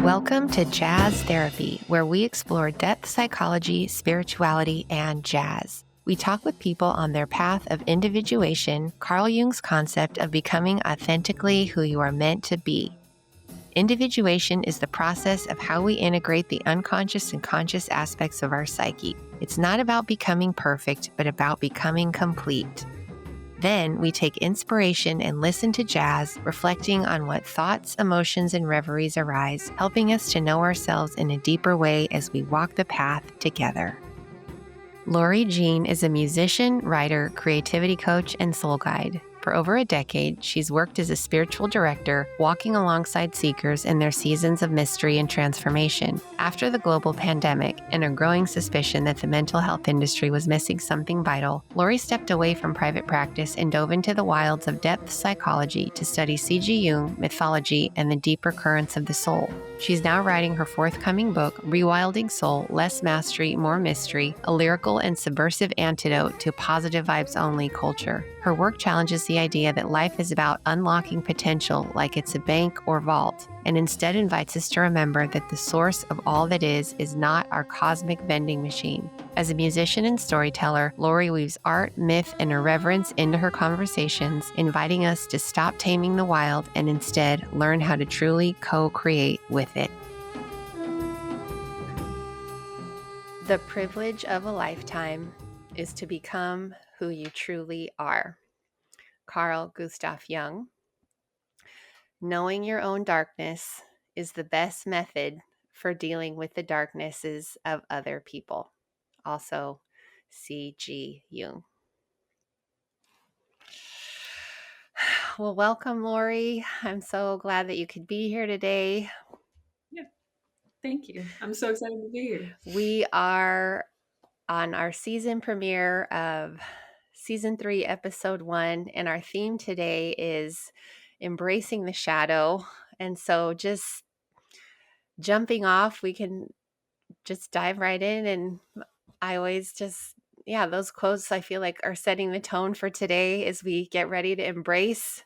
Welcome to Jazz Therapy, where we explore depth psychology, spirituality, and jazz. We talk with people on their path of individuation, Carl Jung's concept of becoming authentically who you are meant to be. Individuation is the process of how we integrate the unconscious and conscious aspects of our psyche. It's not about becoming perfect, but about becoming complete. Then we take inspiration and listen to jazz, reflecting on what thoughts, emotions, and reveries arise, helping us to know ourselves in a deeper way as we walk the path together. Lori Jean is a musician, writer, creativity coach, and soul guide. For over a decade, she's worked as a spiritual director, walking alongside seekers in their seasons of mystery and transformation. After the global pandemic and a growing suspicion that the mental health industry was missing something vital, Lori stepped away from private practice and dove into the wilds of depth psychology to study C.G. Jung, mythology, and the deeper currents of the soul. She's now writing her forthcoming book, Rewilding Soul, Less Mastery, More Mystery, a lyrical and subversive antidote to positive vibes only culture. Her work challenges the idea that life is about unlocking potential like it's a bank or vault, and instead invites us to remember that the source of all that is not our cosmic vending machine. As a musician and storyteller, Lori weaves art, myth, and irreverence into her conversations, inviting us to stop taming the wild and instead learn how to truly co-create with it. The privilege of a lifetime is to become who you truly are. Carl Gustav Jung. Knowing your own darkness is the best method for dealing with the darknesses of other people. Also, C.G. Jung. Well, welcome, Lori. I'm so glad that you could be here today. Yeah, thank you. I'm so excited to be here. We are on our season premiere of season 3, episode 1, and our theme today is embracing the shadow. And so just jumping off, we can just dive right in. And I always just, those quotes I feel like are setting the tone for today as we get ready to embrace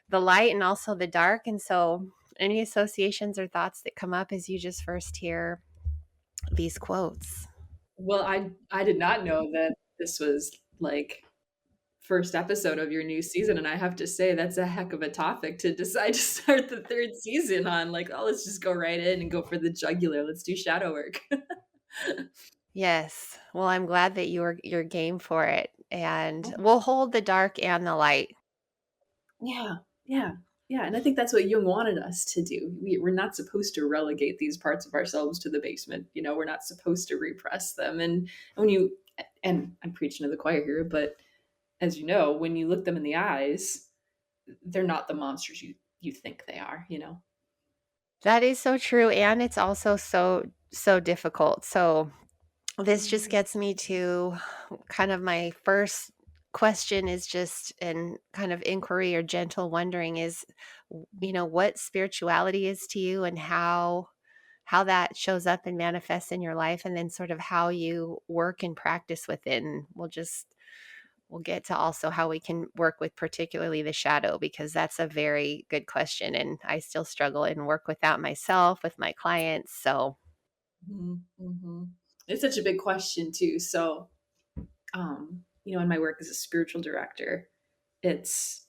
the light and also the dark. And so any associations or thoughts that come up as you just first hear these quotes? Well, I did not know that this was like first episode of your new season, and I have to say that's a heck of a topic to decide to start the 3rd season on. Like, oh, let's just go right in and go for the jugular. Let's do shadow work. Yes. Well, I'm glad that you're game for it. And we'll hold the dark and the light. Yeah, yeah, yeah. And I think that's what Jung wanted us to do. We're not supposed to relegate these parts of ourselves to the basement. We're not supposed to repress them. And when you, and I'm preaching to the choir here, but as you know, when you look them in the eyes, they're not the monsters you think they are. That is so true. And it's also so difficult. So this just gets me to kind of my first question is just and kind of inquiry or gentle wondering is, what spirituality is to you and how that shows up and manifests in your life, and then sort of how you work and practice with it. And we'll get to also how we can work with particularly the shadow, because that's a very good question. And I still struggle and work with that myself with my clients. So Mm-hmm. It's such a big question too. So, in my work as a spiritual director, it's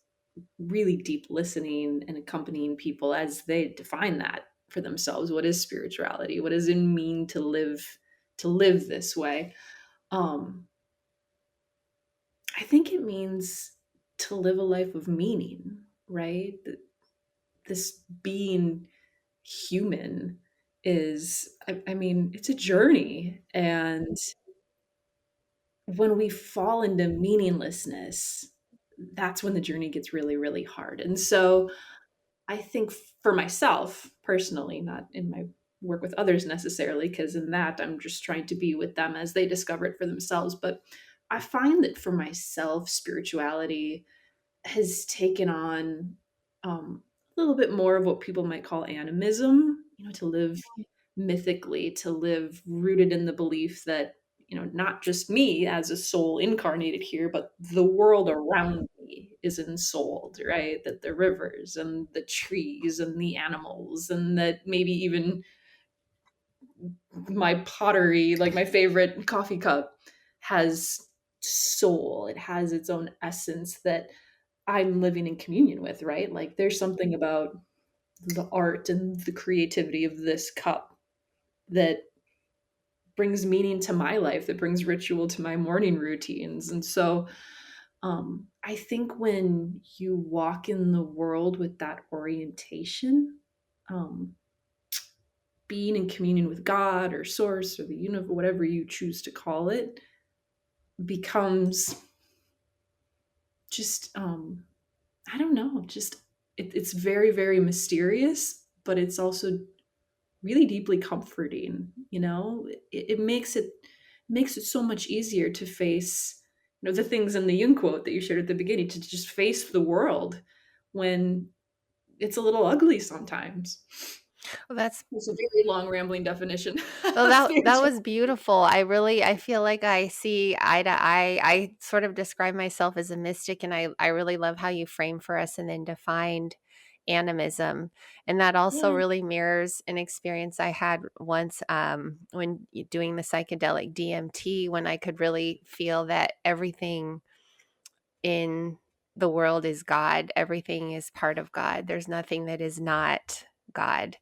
really deep listening and accompanying people as they define that for themselves. What is spirituality? What does it mean to live this way? Um, I think it means to live a life of meaning, right? This being human is, I mean, it's a journey. And when we fall into meaninglessness, that's when the journey gets really, really hard. And so I think for myself personally, not in my work with others necessarily, because in that I'm just trying to be with them as they discover it for themselves. But I find that for myself, spirituality has taken on a little bit more of what people might call animism, to live mythically, to live rooted in the belief that, not just me as a soul incarnated here, but the world around me isn't sold, right? That the rivers and the trees and the animals, and that maybe even my pottery, like my favorite coffee cup, has soul. It has its own essence that I'm living in communion with, right? Like there's something about the art and the creativity of this cup that brings meaning to my life, that brings ritual to my morning routines. And so I think when you walk in the world with that orientation, um, being in communion with God or source or the universe, whatever you choose to call it, becomes just, I don't know, just it's very, very mysterious, but it's also really deeply comforting. It makes it so much easier to face, the things in the Jung quote that you shared at the beginning, to just face the world when it's a little ugly sometimes. Well, that's It's a very long rambling definition well, of that spiritual. was beautiful. I feel like I see eye to eye. I sort of describe myself as a mystic, and I really love how you frame for us and then defined animism. And that also Yeah. really mirrors an experience I had once when doing the psychedelic DMT, when I could really feel that everything in the world is God. Everything is part of God. There's nothing that is not God.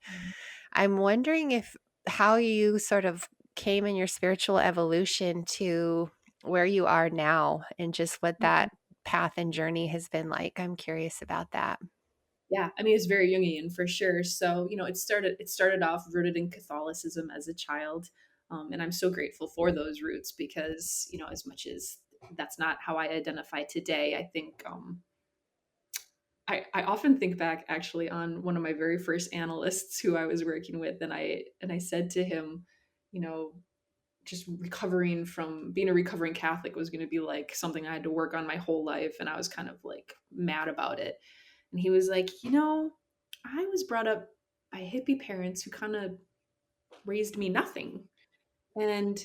I'm wondering if how you sort of came in your spiritual evolution to where you are now and just what that path and journey has been like. I'm curious about that. Yeah, I mean, it's very Jungian for sure. So, it started off rooted in Catholicism as a child, and I'm so grateful for those roots because, as much as that's not how I identify today, I think I often think back actually on one of my very first analysts who I was working with, and I said to him, you know, just recovering from being a recovering Catholic was going to be like something I had to work on my whole life, and I was kind of like mad about it. And he was like, I was brought up by hippie parents who kind of raised me nothing. And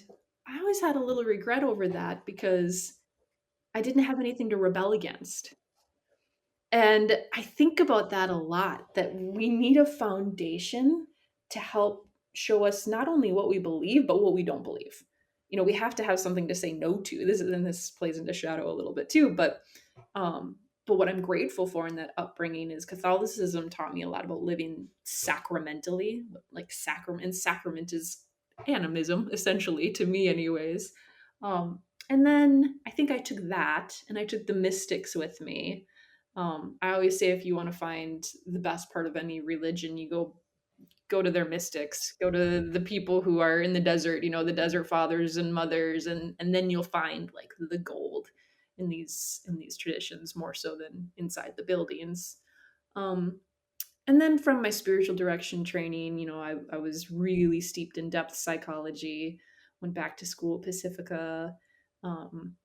I always had a little regret over that because I didn't have anything to rebel against. And I think about that a lot, that we need a foundation to help show us not only what we believe, but what we don't believe. We have to have something to say no to. This plays into shadow a little bit too, um, but what I'm grateful for in that upbringing is Catholicism taught me a lot about living sacramentally, like sacrament is animism, essentially, to me, anyways. And then I think I took that and I took the mystics with me. I always say if you want to find the best part of any religion, you go to their mystics, go to the people who are in the desert, the desert fathers and mothers, and then you'll find like the gold in these traditions more so than inside the buildings. Um, and then from my spiritual direction training, I was really steeped in depth psychology, went back to school at Pacifica, um,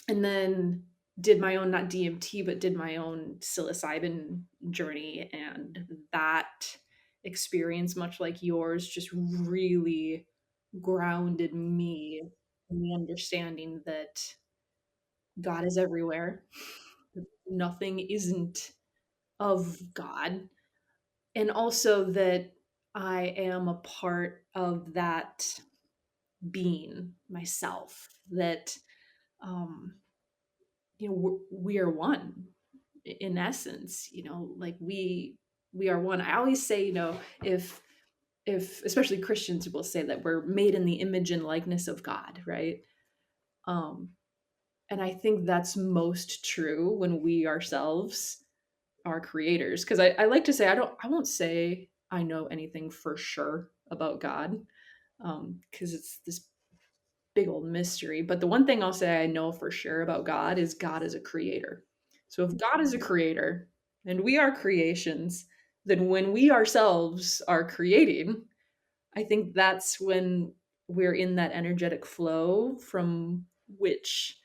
and then did my own, not DMT, but did my own psilocybin journey. And that experience, much like yours, just really grounded me in the understanding that God is everywhere. Nothing isn't of God. And also that I am a part of that being myself, that, um, we are one in essence, like we are one. I always say, if especially Christians will say that we're made in the image and likeness of God, right? Um, and I think that's most true when we ourselves are creators. Because I like to say I won't say I know anything for sure about God, because it's this big old mystery. But the one thing I'll say I know for sure about God is a creator. So if God is a creator and we are creations, then when we ourselves are creating, I think that's when we're in that energetic flow from which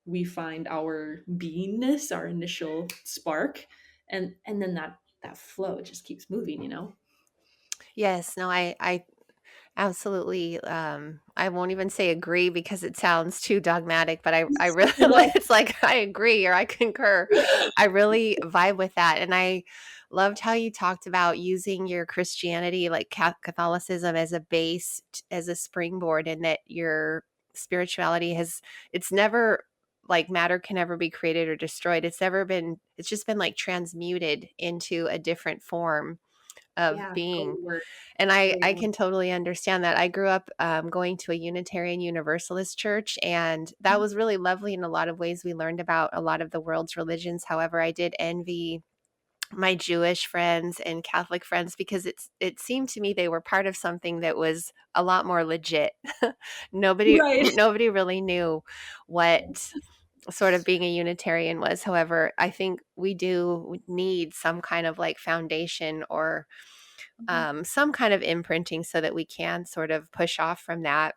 we find our beingness, our initial spark, and then that flow just keeps moving. Yes, no, I Absolutely. I won't even say agree because it sounds too dogmatic, but I really No. it's like I agree or I concur. I really vibe with that. And I loved how you talked about using your Christianity, like Catholicism, as a base, as a springboard, and that your spirituality has, it's never like matter can never be created or destroyed. It's just been like transmuted into a different form of Yeah, being. great word. And I Yeah. can totally understand that. I grew up going to a Unitarian Universalist church, and that was really lovely in a lot of ways. We learned about a lot of the world's religions. However, I did envy my Jewish friends and Catholic friends because it seemed to me they were part of something that was a lot more legit. nobody Right. nobody really knew what sort of being a Unitarian was. However, I think we do need some kind of like foundation or Mhm. some kind of imprinting so that we can sort of push off from that.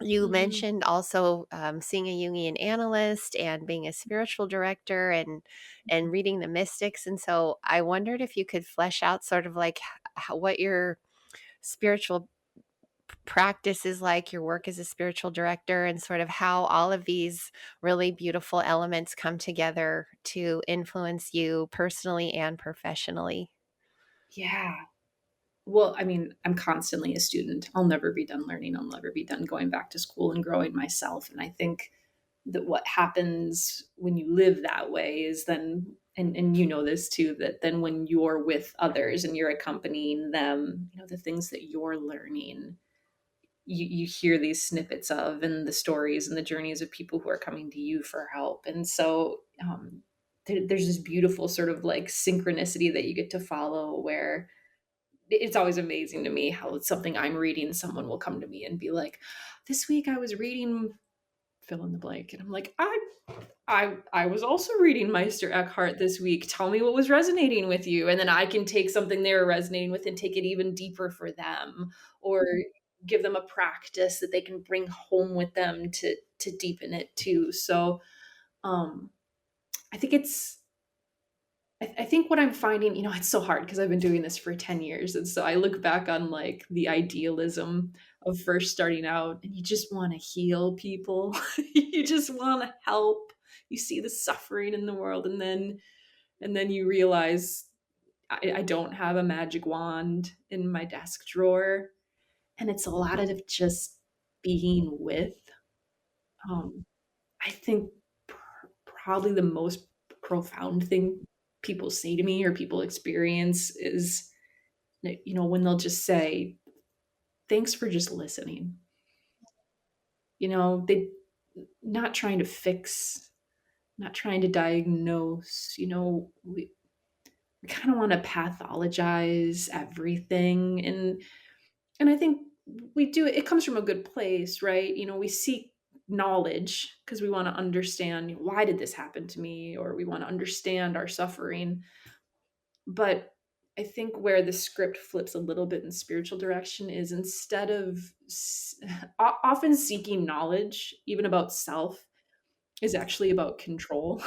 You Mhm. mentioned also seeing a Jungian analyst and being a spiritual director and reading the mystics. And so I wondered if you could flesh out sort of like what your spiritual practice is like, your work as a spiritual director, and sort of how all of these really beautiful elements come together to influence you personally and professionally. Yeah. Well, I mean, I'm constantly a student. I'll never be done learning. I'll never be done going back to school and growing myself. And I think that what happens when you live that way is then, and you know this too, that then when you're with others and you're accompanying them, the things that you're learning, you hear these snippets of, and the stories and the journeys of people who are coming to you for help. And so there's this beautiful sort of like synchronicity that you get to follow, where it's always amazing to me how it's something I'm reading, someone will come to me and be like, "This week I was reading fill in the blank," and I'm like, I was also reading Meister Eckhart this week. Tell me what was resonating with you, and then I can take something they were resonating with and take it even deeper for them, or give them a practice that they can bring home with them to deepen it too. So, um, I think it's I think what I'm finding, it's so hard because I've been doing this for 10 years. And so I look back on like the idealism of first starting out, and you just want to heal people. You just want to help. You see the suffering in the world, and then you realize I don't have a magic wand in my desk drawer. And it's a lot of just being with. Um, I think probably the most profound thing people say to me or people experience is that, when they'll just say, "Thanks for just listening." They not trying to fix, not trying to diagnose, we kind of want to pathologize everything. And I think we do it comes from a good place, right? We seek knowledge because we want to understand, why did this happen to me, or we want to understand our suffering. But I think where the script flips a little bit in spiritual direction is, instead of often seeking knowledge, even about self, is actually about control.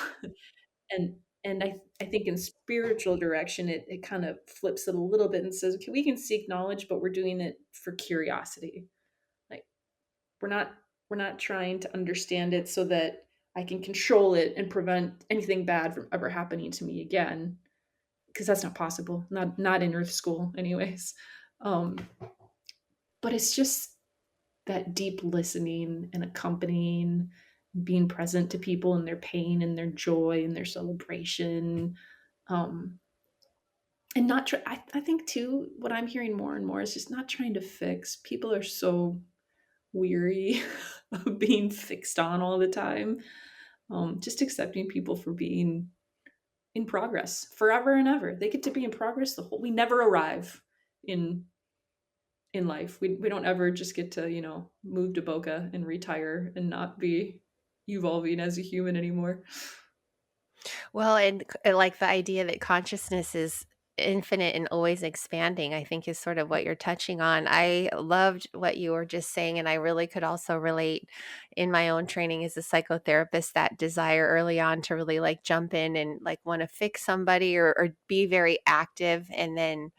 And I think in spiritual direction, it kind of flips it a little bit and says, okay, we can seek knowledge, but we're doing it for curiosity. Like, we're not we're not trying to understand it so that I can control it and prevent anything bad from ever happening to me again, because that's not possible. Not in Earth School, anyways. Um, but it's just that deep listening and accompanying, being present to people and their pain and their joy and their celebration. Um, and not try. I think too. What I'm hearing more and more is just not trying to fix. People are so weary of being fixed on all the time. Just accepting people for being in progress forever and ever. They get to be in progress the whole. We never arrive in in life. We don't ever just get to, move to Boca and retire and not be evolving as a human anymore. Well, and like the idea that consciousness is infinite and always expanding, I think is sort of what you're touching on. I loved what you were just saying, and I really could also relate in my own training as a psychotherapist, that desire early on to really like jump in and like want to fix somebody or be very active, and then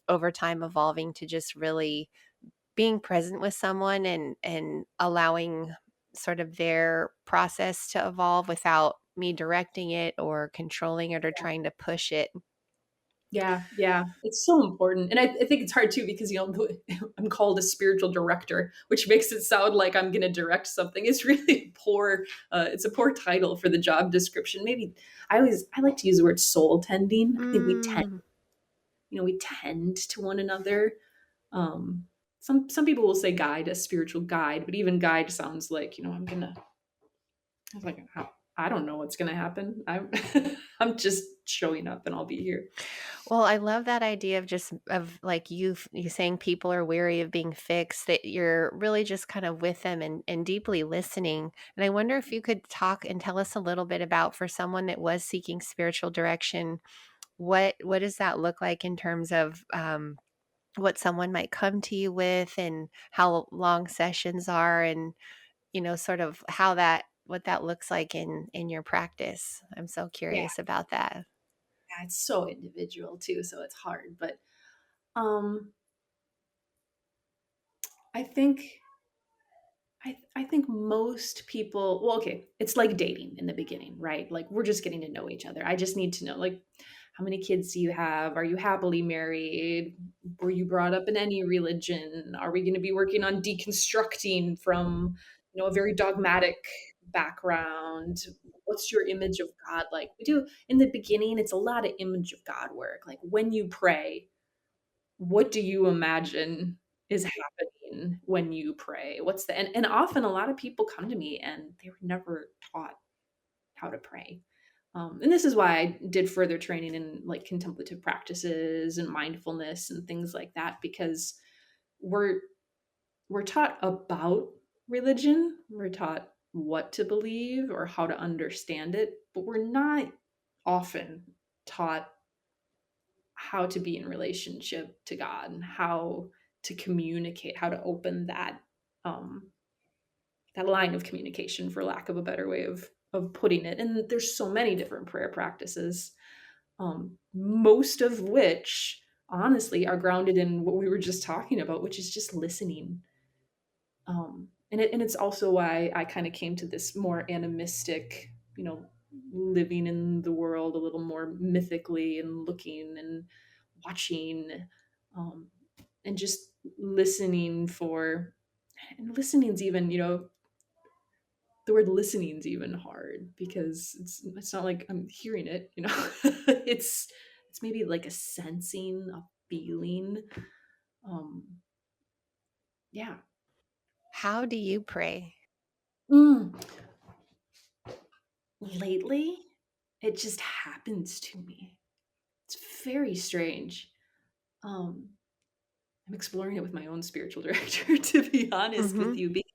over time evolving to just really being present with someone and allowing sort of their process to evolve without me directing it or controlling it or trying to push it. Yeah, yeah, it's so important, and I think it's hard too because, I'm called a spiritual director, which makes it sound like I'm gonna direct something. It's really poor, it's a poor title for the job description. Maybe I like to use the word soul tending. I think Mm. we tend to one another. Um, some people will say guide, a spiritual guide, but even guide sounds like, I was like, I don't know what's gonna happen. I'm I'm just showing up and I'll be here. Well, I love that idea of just of like you saying people are weary of being fixed, that you're really just kind of with them and deeply listening. And I wonder if you could talk and tell us a little bit about for someone that was seeking spiritual direction, what does that look like in terms of what someone might come to you with and how long sessions are and sort of how that what that looks like in your practice. I'm so Yeah, curious about that. yeah, it's so individual too, so it's hard. But um, I think I think most people, well, okay, it's like dating in the beginning, right? Like we're just getting to know each other. I just need to know, like, how many kids do you have? Are you happily married? Were you brought up in any religion? Are we going to be working on deconstructing from, a very dogmatic background? What's your image of God like? We do in the beginning, it's a lot of image of God work. Like when you pray, what do you imagine is happening when you pray? What's the and often a lot of people come to me and they were never taught how to pray. And this is why I did further training in like contemplative practices and mindfulness and things like that, because we're we're taught about religion, we're taught what to believe or how to understand it, but we're not often taught how to be in relationship to God and how to communicate, how to open um, that line of communication, for lack of a better way of putting it. And there's so many different prayer practices, most of which honestly are grounded in what we were just talking about, which is just listening. And it's also why I kind of came to this more animistic, living in the world a little more mythically and looking and watching, um, and just listening for, and listening's even, the word listening's even hard because it's not like I'm hearing it, it's maybe like a sensing, a feeling. Um, yeah. How do you pray? Mm. Lately, it just happens to me. It's very strange. Um, I'm exploring it with my own spiritual director, to be honest with Mhm. you, because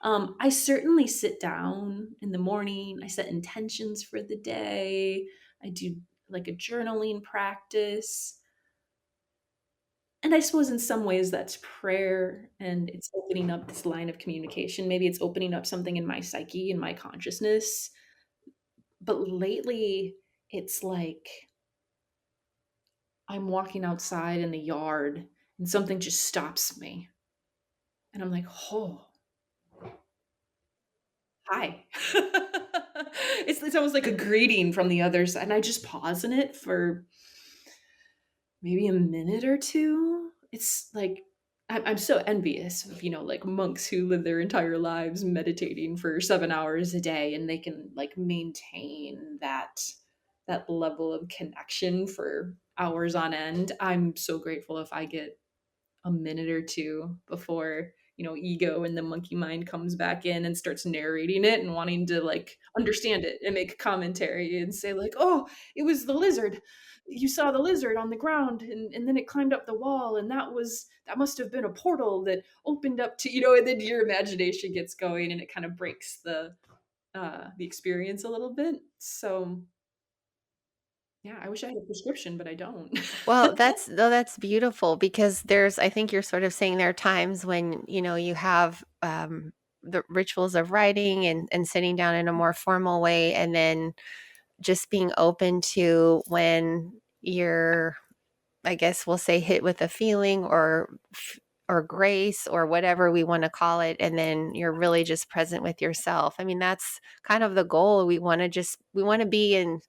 I certainly sit down in the morning. I set intentions for the day. I do like a journaling practice. And I suppose in some ways that's prayer and it's opening up this line of communication. Maybe it's opening up something in my psyche, in my consciousness. But lately, it's like I'm walking outside in the yard and something just stops me. And I'm like, oh, hi. It's almost like a greeting from the other side. And I just pause in it for maybe a minute or two. It's like I'm so envious of, like monks who live their entire lives meditating for 7 hours a day and they can like maintain that level of connection for hours on end. I'm so grateful if I get a minute or two before, ego and the monkey mind comes back in and starts narrating it and wanting to like understand it and make commentary and say like, oh, it was the lizard, you saw the lizard on the ground and then it climbed up the wall and that must have been a portal that opened up to, and then your imagination gets going and it kind of breaks the experience a little bit. So yeah, I wish I had a prescription, but I don't. Well, that's beautiful because there's I think you're sort of saying there are times when, you have, the rituals of writing and sitting down in a more formal way, and then just being open to when you're, I guess we'll say, hit with a feeling or or grace or whatever we want to call it, and then you're really just present with yourself. I mean, that's kind of the goal. We want to be in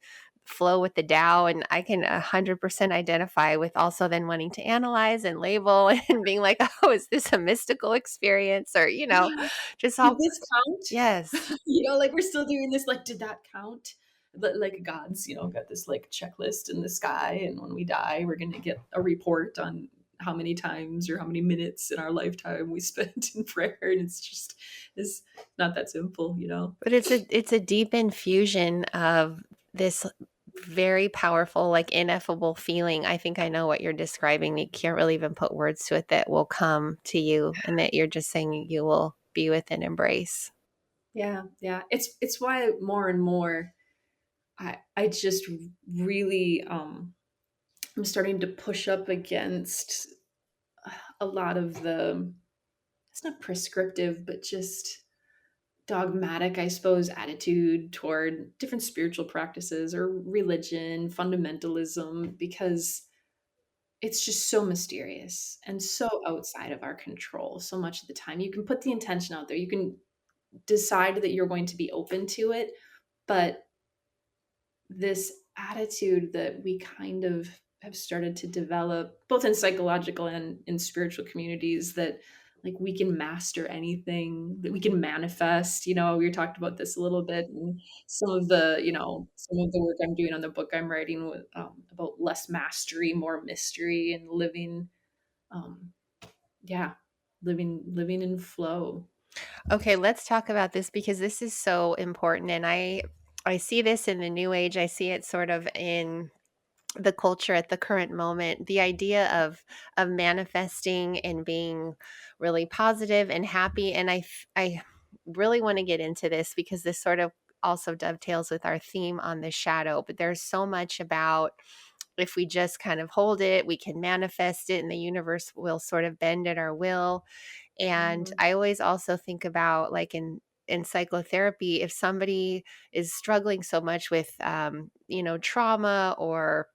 flow with the Tao, and I can 100% identify with also then wanting to analyze and label and being like, oh, is this a mystical experience, or just Did all. this count? Yes. Like we're still doing this, like, did that count? But like gods, got this like checklist in the sky, and when we die, we're gonna get a report on how many times or how many minutes in our lifetime we spent in prayer. And it's not that simple. But it's a deep infusion of this very powerful, like ineffable feeling. I think I know what you're describing. You can't really even put words to it, that will come to you and that you're just saying you will be with and embrace. Yeah, yeah. It's why more and more I just really I'm starting to push up against a lot of the, it's not prescriptive, but just dogmatic, I suppose, attitude toward different spiritual practices or religion, fundamentalism, because it's just so mysterious and so outside of our control so much of the time. You can put the intention out there, you can decide that you're going to be open to it, but this attitude that we kind of have started to develop both in psychological and in spiritual communities, that like we can master anything, that we can manifest. We talked about this a little bit, and some of the work I'm doing on the book I'm writing with, about less mastery, more mystery, and living, um, yeah, living in flow. Okay, let's talk about this because this is so important, and I see this in the new age. I see it sort of in the culture at the current moment, the idea of manifesting and being really positive and happy. And I really want to get into this because this sort of also dovetails with our theme on the shadow. But there's so much about, if we just kind of hold it, we can manifest it and the universe will sort of bend at our will. And Mhm. I always also think about, like, in psychotherapy, if somebody is struggling so much with trauma, or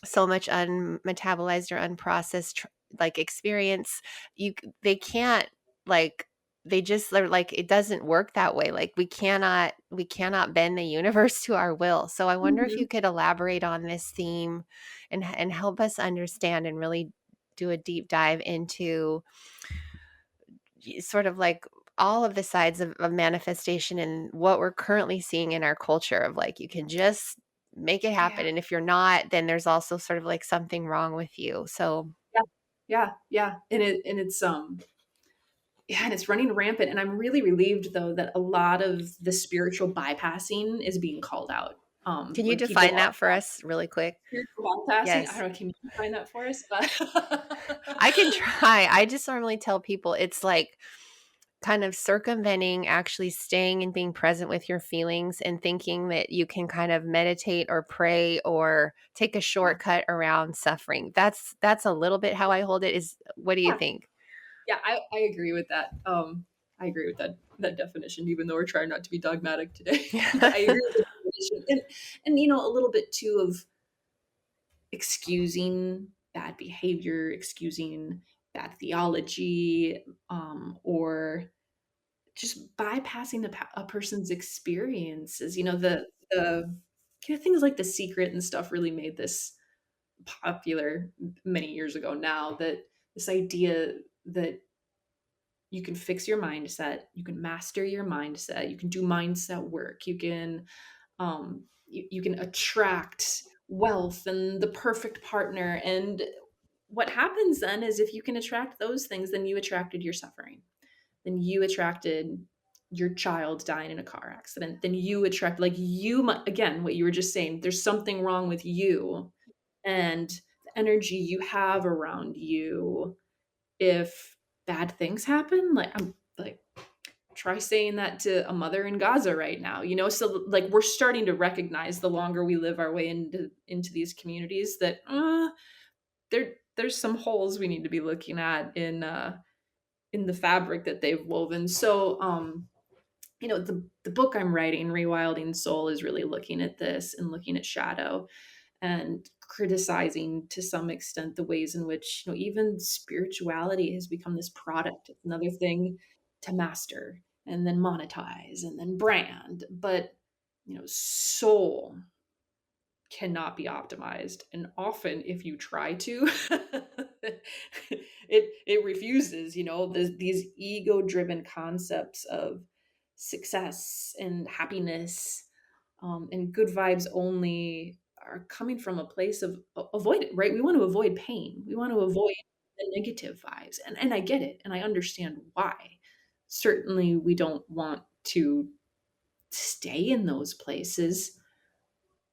so much unmetabolized or unprocessed like experience, they can't, like, they just, they're like, it doesn't work that way. Like, we cannot bend the universe to our will. So I wonder if you Mhm. could elaborate on this theme and help us understand and really do a deep dive into sort of like all of the sides of manifestation and what we're currently seeing in our culture of, like, you can just make it happen, Yeah. and if you're not, then there's also sort of like something wrong with you. So Yeah. Yeah. Yeah. And it's running rampant. And I'm really relieved though that a lot of the spiritual bypassing is being called out. can you When people define are that for us really quick? spiritual bypassing, I Yes. don't know, can you find that for us? But I can try. I just normally tell people it's like kind of circumventing actually staying and being present with your feelings and thinking that you can kind of meditate or pray or take a yeah, shortcut around suffering. That's a little bit how I hold it. Is What do you yeah, think? yeah, I agree with that. I agree with that definition, even though we're trying not to be dogmatic today. But I agree with the definition. And a little bit too of excusing bad behavior, excusing bad theology, or just bypassing a person's experiences. Things like The Secret and stuff really made this popular many years ago now, that this idea that you can fix your mindset, you can master your mindset, you can do mindset work, you can attract wealth and the perfect partner. And what happens then is, if you can attract those things, then you attracted your suffering, then you attracted your child dying in a car accident, then you attract, like, again, what you were just saying, there's something wrong with you and the energy you have around you. If bad things happen, like, I'm like, try saying that to a mother in Gaza right now, so like we're starting to recognize, the longer we live our way into these communities, that there's some holes we need to be looking at in the fabric that they've woven. So the book I'm writing, Rewilding Soul, is really looking at this and looking at shadow and criticizing to some extent the ways in which, even spirituality has become this product. It's another thing to master and then monetize and then brand. But, soul cannot be optimized. And often if you try to, it refuses, these ego-driven concepts of success and happiness, and good vibes only are coming from a place of avoid it, right? We want to avoid pain. We want to avoid the negative vibes. And I get it. And I understand why. Certainly we don't want to stay in those places.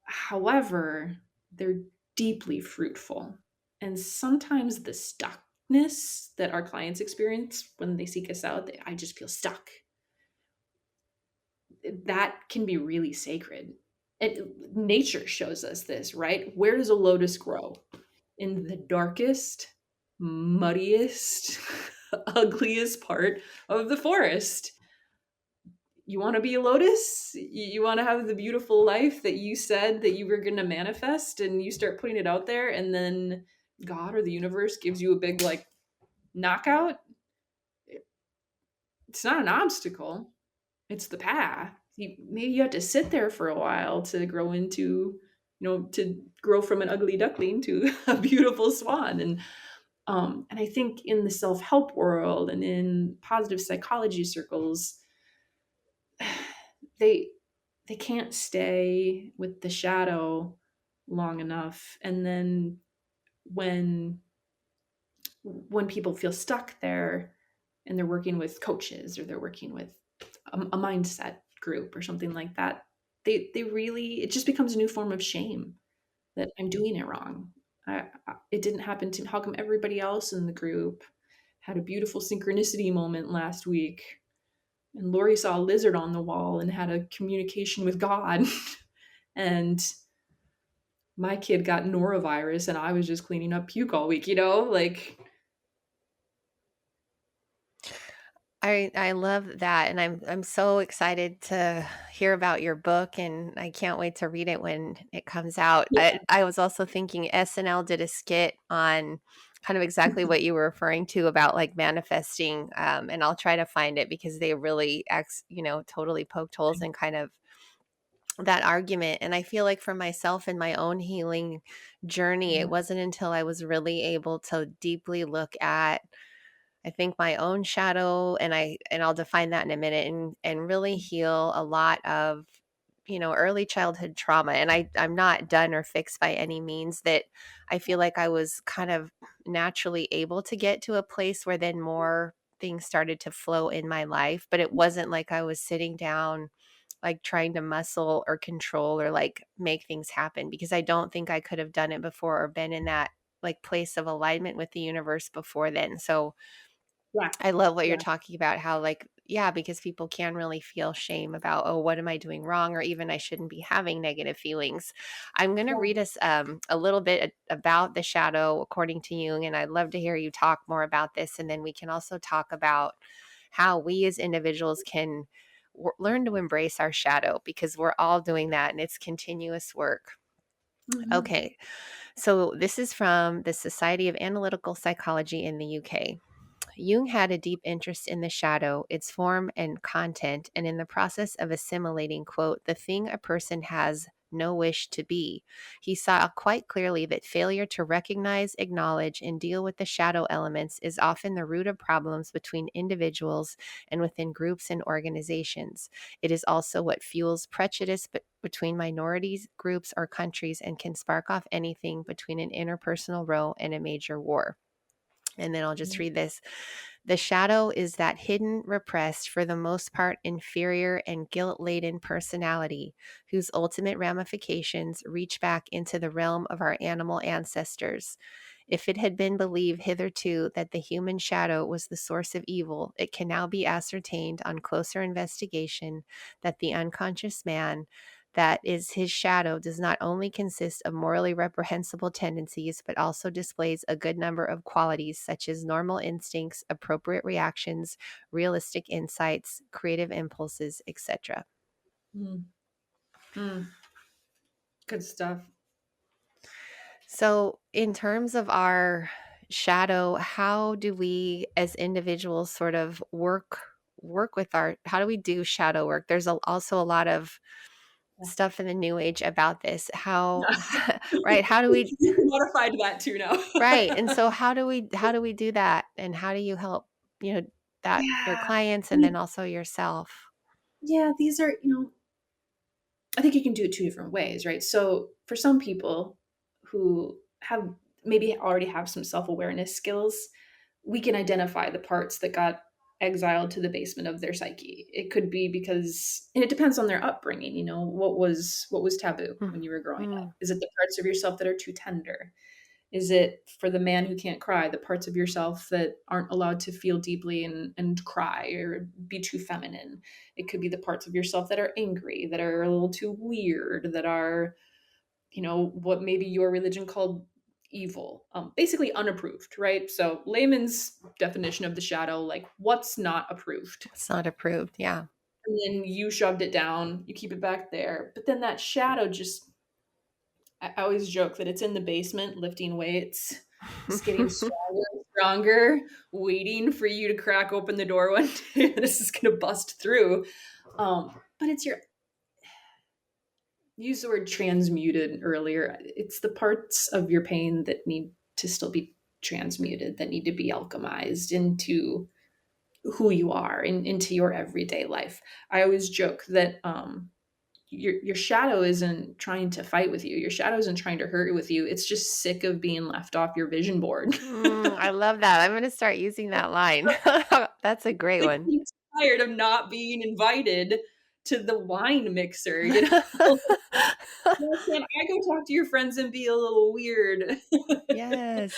However, they're deeply fruitful. And sometimes the stuckness that our clients experience when they seek us out, I just feel stuck. That can be really sacred. And nature shows us this, right? Where does a lotus grow? In the darkest, muddiest, ugliest part of the forest. You want to be a lotus? You want to have the beautiful life that you said that you were going to manifest, and you start putting it out there, and then God or the universe gives you a big, like, knockout? It's not an obstacle. It's the path. Maybe you have to sit there for a while to grow into, to grow from an ugly duckling to a beautiful swan. And I think in the self-help world and in positive psychology circles, they they can't stay with the shadow long enough. And then when people feel stuck there and they're working with coaches or they're working with a mindset group or something like that, they really, it just becomes a new form of shame that I'm doing it wrong. It didn't happen to, how come everybody else in the group had a beautiful synchronicity moment last week, and Lori saw a lizard on the wall and had a communication with God, and my kid got norovirus and I was just cleaning up puke all week, like. I love that, and I'm so excited to hear about your book, and I can't wait to read it when it comes out. Yeah. I was also thinking SNL did a skit on kind of exactly what you were referring to about like manifesting, and I'll try to find it because they really totally poked holes in kind of that argument. And I feel like for myself in my own healing journey, it wasn't until I was really able to deeply look at, I think, my own shadow, and I'll define that in a minute, and really heal a lot of early childhood trauma. And I'm not done or fixed by any means. That I feel like I was kind of naturally able to get to a place where then more things started to flow in my life, but it wasn't like I was sitting down like trying to muscle or control or like make things happen, because I don't think I could have done it before or been in that like place of alignment with the universe before then. So Yeah. I love what you're Yeah. talking about, how like, yeah, because people can really feel shame about, oh, what am I doing wrong? Or even I shouldn't be having negative feelings. I'm going to Yeah. read us a little bit about the shadow according to Jung, and I'd love to hear you talk more about this. And then we can also talk about how we as individuals can learn to embrace our shadow, because we're all doing that and it's continuous work. Mhm. Okay, so this is from the Society of Analytical Psychology in the UK. Jung had a deep interest in the shadow, its form and content, and in the process of assimilating, quote, the thing a person has no wish to be. He saw quite clearly that failure to recognize, acknowledge, and deal with the shadow elements is often the root of problems between individuals and within groups and organizations. It is also what fuels prejudice between minorities, groups, or countries, and can spark off anything between an interpersonal row and a major war. And then I'll just read this. The shadow is that hidden, repressed, for the most part inferior and guilt-laden personality whose ultimate ramifications reach back into the realm of our animal ancestors. If it had been believed hitherto that the human shadow was the source of evil, it can now be ascertained on closer investigation that the unconscious man, that is his shadow, does not only consist of morally reprehensible tendencies, but also displays a good number of qualities such as normal instincts, appropriate reactions, realistic insights, creative impulses, etc. Mm. Mm. Good stuff. So, in terms of our shadow, how do we as individuals sort of work with our how do we do shadow work? There's also a lot of stuff in the new age about this. How right, how do we You modified that too now. right. And so how do we do that and how do you help, you know, that your Yeah. clients I and then mean, also yourself? yeah, these are, I think you can do it two different ways, right? So for some people who have maybe already have some self-awareness skills, we can identify the parts that got exiled to the basement of their psyche. It could be because, and it depends on their upbringing, what was taboo when you were growing up? Mm-hmm. Is it the parts of yourself that are too tender? Is it for the man who can't cry, the parts of yourself that aren't allowed to feel deeply and cry or be too feminine? It could be the parts of yourself that are angry, that are a little too weird, that are, what maybe your religion called evil, basically unapproved, right? So, layman's definition of the shadow, like what's not approved. It's not approved. Yeah. And then you shoved it down, you keep it back there. But then that shadow just, I always joke that it's in the basement lifting weights, just getting stronger and stronger, waiting for you to crack open the door one day. This is going to bust through. But it's your, use the word transmuted earlier. It's the parts of your pain that need to still be transmuted, that need to be alchemized into who you are and into your everyday life. I always joke that your shadow isn't trying to fight with you. Your shadow isn't trying to hurt with you. It's just sick of being left off your vision board. I love that. I'm gonna start using that line. That's a great Like one. he's tired of not being invited to the wine mixer. Why can't I go talk to your friends and be a little weird? Yes.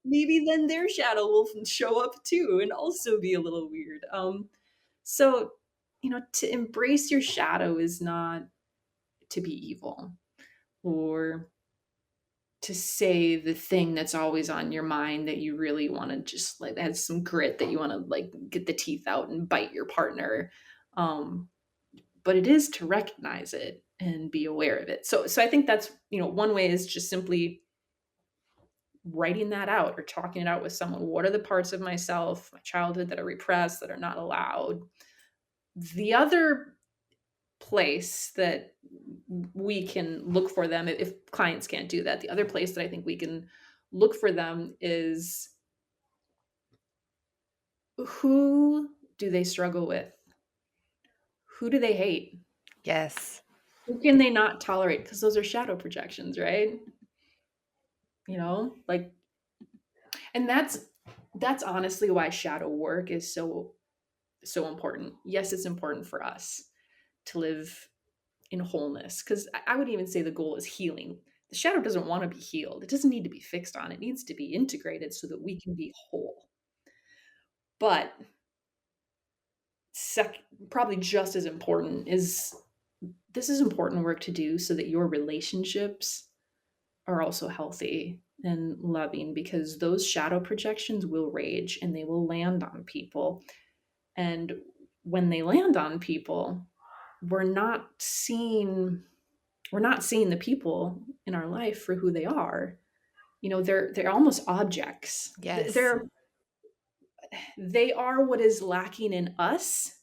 Maybe then their shadow will show up too and also be a little weird. So, to embrace your shadow is not to be evil or to say the thing that's always on your mind that you really want to just like that has some grit that you want to like get the teeth out and bite your partner. Um, but it is to recognize it and be aware of it. So I think that's, one way is just simply writing that out or talking it out with someone. What are the parts of myself, my childhood that are repressed, that are not allowed? The other place that we can look for them, if clients can't do that, the other place that I think we can look for them is, who do they struggle with? Who do they hate? Yes. Who can they not tolerate? Because those are shadow projections, right? Like, and that's honestly why shadow work is so important. Yes, it's important for us to live in wholeness, because I would even say the goal is healing. The shadow doesn't want to be healed. It doesn't need to be fixed on. It needs to be integrated so that we can be whole. But probably just as important is, this is important work to do so that your relationships are also healthy and loving, because those shadow projections will rage and they will land on people. And when they land on people, we're not seeing the people in our life for who they are. They're almost objects. Yes. They are what is lacking in us.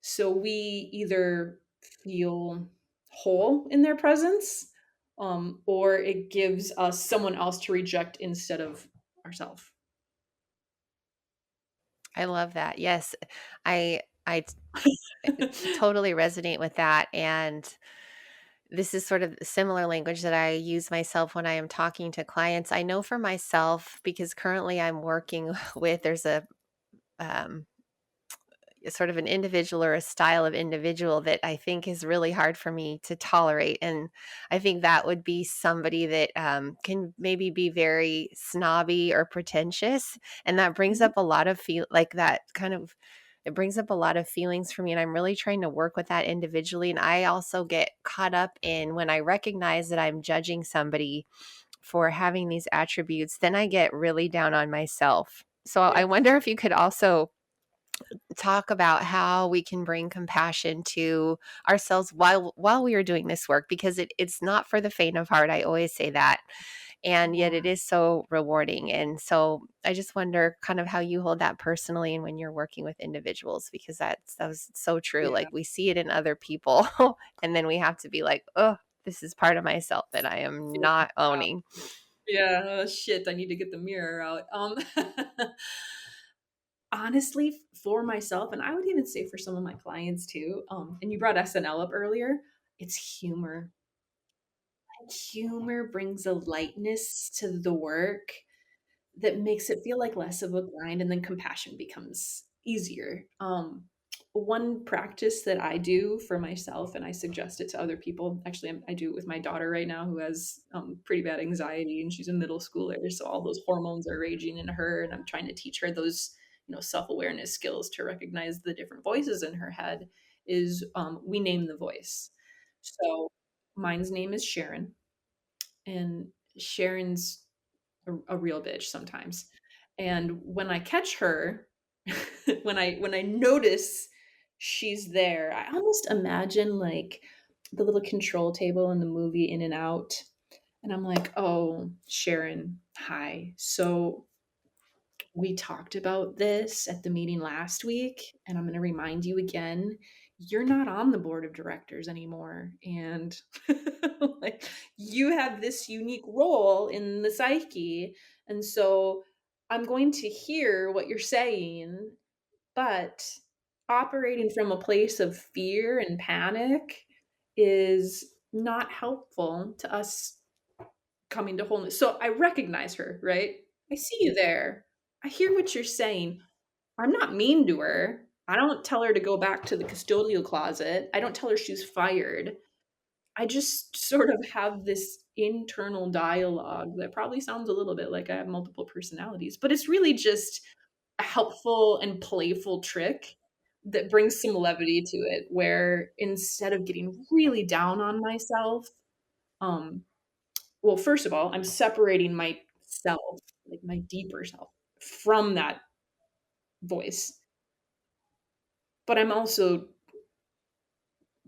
So we either feel whole in their presence, or it gives us someone else to reject instead of ourselves. I love that. Yes. I totally resonate with that, and this is sort of similar language that I use myself when I am talking to clients. I know for myself, because currently I'm working with there's um sort of an individual or a style of individual that I think is really hard for me to tolerate. And I think that would be somebody that can maybe be very snobby or pretentious. And that brings up a lot of it brings up a lot of feelings for me. And I'm really trying to work with that individually. And I also get caught up in when I recognize that I'm judging somebody for having these attributes, then I get really down on myself. So I Yeah. wonder if you could also talk about how we can bring compassion to ourselves while we are doing this work, because it's not for the faint of heart. I always say that. and yet it Yeah. is so rewarding. And so I just wonder kind of how you hold that personally and when you're working with individuals, because that was so true. Yeah. Like we see it in other people and then we have to be like, oh, this is part of myself that I am Yeah. not owning. Yeah. Oh, shit. I need to get the mirror out. Honestly, for myself, and I would even say for some of my clients too, and you brought SNL up earlier, it's humor. Humor brings a lightness to the work that makes it feel like less of a grind, and then compassion becomes easier. One practice that I do for myself, and I suggest it to other people. Actually, I do it with my daughter right now, who has pretty bad anxiety, and she's a middle schooler, so all those hormones are raging in her, and I'm trying to teach her those, self awareness skills to recognize the different voices in her head. Is we name the voice. So mine's name is Sharon, and Sharon's a real bitch sometimes. And when I catch her, when I notice she's there, I almost imagine like the little control table in the movie In and Out. And I'm like, "Oh, Sharon, hi. So we talked about this at the meeting last week, and I'm going to remind you again, you're not on the board of directors anymore. And like you have this unique role in the psyche. And so I'm going to hear what you're saying, but operating from a place of fear and panic is not helpful to us coming to wholeness." So I recognize her, right? I see you there. I hear what you're saying. I'm not mean to her. I don't tell her to go back to the custodial closet. I don't tell her she's fired. I just sort of have this internal dialogue that probably sounds a little bit like I have multiple personalities, but it's really just a helpful and playful trick that brings some levity to it, where instead of getting really down on myself, um, well, first of all, I'm separating myself, like my deeper self, from that voice, but I'm also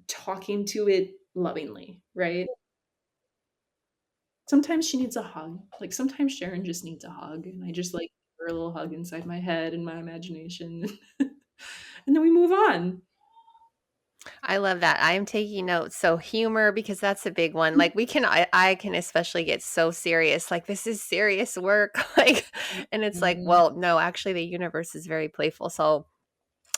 talking to it lovingly, right? Sometimes she needs a hug. Like, sometimes Sharon just needs a hug, and I just, like, give her a little hug inside my head and my imagination, and then we move on. I love that. I am taking notes. So humor, because that's a big one. Like I can especially get so serious. Like this is serious work. Like, and it's like, Mhm. well, no, actually the universe is very playful. So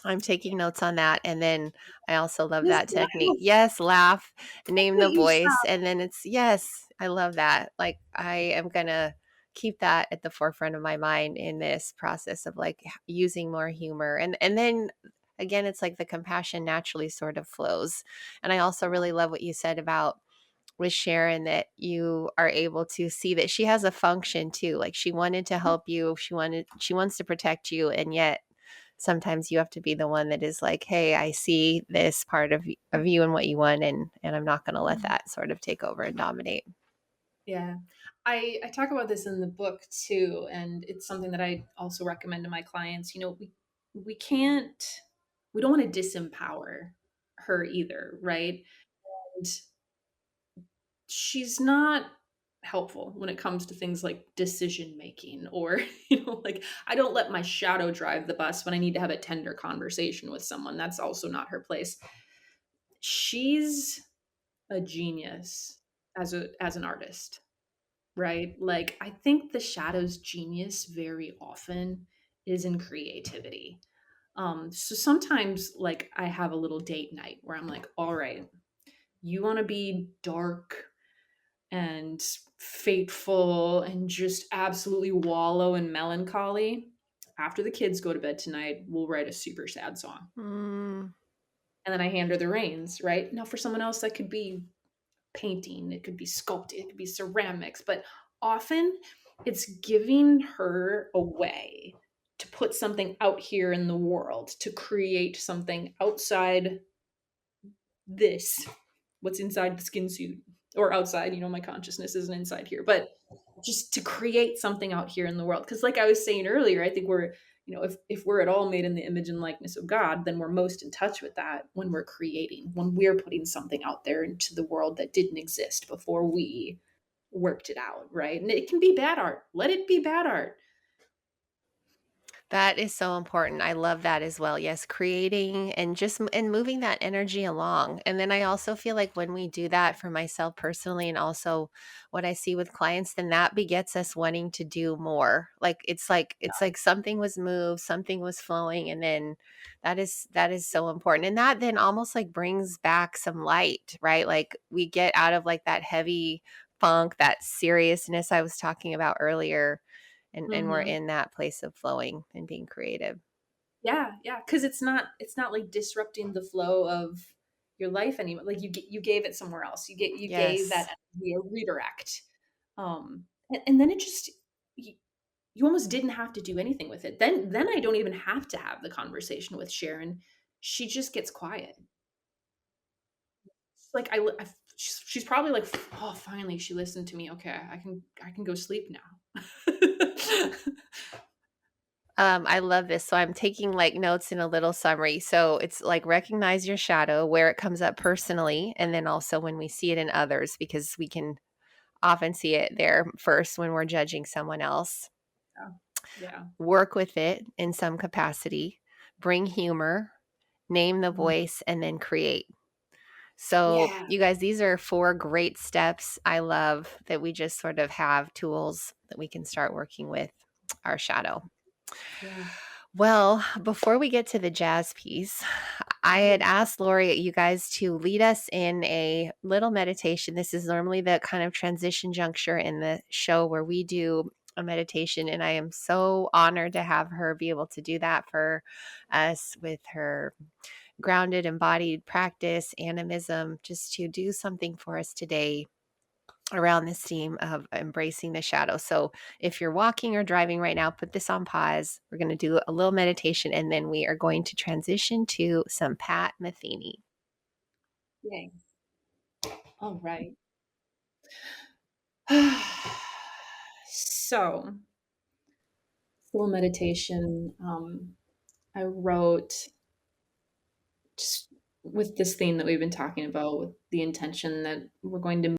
I'm taking notes on that. And then I also love Just that technique. laugh. Yes, laugh, name the Separate voice. yourself. And then it's, yes, I love that. Like I am going to keep that at the forefront of my mind in this process of like using more humor. And then again, it's like the compassion naturally sort of flows. And I also really love what you said about with Sharon, that you are able to see that she has a function too. Like she wanted to help you, she wants to protect you, and yet sometimes you have to be the one that is like, "Hey, I see this part of you and what you want, and I'm not going to let Mhm. that sort of take over and dominate." Yeah. I talk about this in the book too, and it's something that I also recommend to my clients. We can't we don't wanna disempower her either, right? And she's not helpful when it comes to things like decision making, or like I don't let my shadow drive the bus when I need to have a tender conversation with someone. That's also not her place. She's a genius as an artist, right? Like I think the shadow's genius very often is in creativity. So sometimes like I have a little date night where I'm like, all right, you want to be dark and fateful and just absolutely wallow in melancholy. After the kids go to bed tonight, we'll write a super sad song. Mm, And then I hand her the reins, right? Now, for someone else, that could be painting, it could be sculpting, it could be ceramics, but often it's giving her a way to put something out here in the world, to create something outside this, what's inside the skin suit, or outside, my consciousness isn't inside here, but just to create something out here in the world. Because like I was saying earlier, I think we're, if we're at all made in the image and likeness of God, then we're most in touch with that when we're creating, when we're putting something out there into the world that didn't exist before we worked it out, right? And it can be bad art. Let it be bad art. That is so important. I love that as well. Yes, creating and just and moving that energy along. And then I also feel like when we do that for myself personally and also what I see with clients, then that begets us wanting to do more. Like it's like something was moved, something was flowing, and then that is so important. And that then almost like brings back some light, right? Like we get out of like that heavy funk, that seriousness I was talking about earlier, and we're Hmm. in that place of flowing and being creative. Yeah, yeah, because it's not like disrupting the flow of your life anymore. Like you gave it somewhere else. You gave Yes. that energy a redirect, and then it just you, you almost didn't have to do anything with it. Then I don't even have to have the conversation with Sharon. She just gets quiet. It's like she's probably like, oh, finally she listened to me. Okay, I can go sleep now. I love this. So I'm taking like notes in a little summary. So it's like recognize your shadow, where it comes up personally, and then also when we see it in others, because we can often see it there first when we're judging someone else. Yeah, yeah, Work with it in some capacity, bring humor, name the mm, voice, and then create. So, yeah, you guys, these are 4 great steps. I love that we just sort of have tools that we can start working with our shadow. yeah. Well, before we get to the jazz piece, I had asked Lori, you guys, to lead us in a little meditation. This is normally the kind of transition juncture in the show where we do a meditation. And I am so honored to have her be able to do that for us with her grounded, embodied practice, animism, just to do something for us today around this theme of embracing the shadow. So, if you're walking or driving right now, put this on pause. We're going to do a little meditation and then we are going to transition to some Pat Metheny. Yay. All right. So, full meditation. I wrote just with this theme that we've been talking about, with the intention that we're going to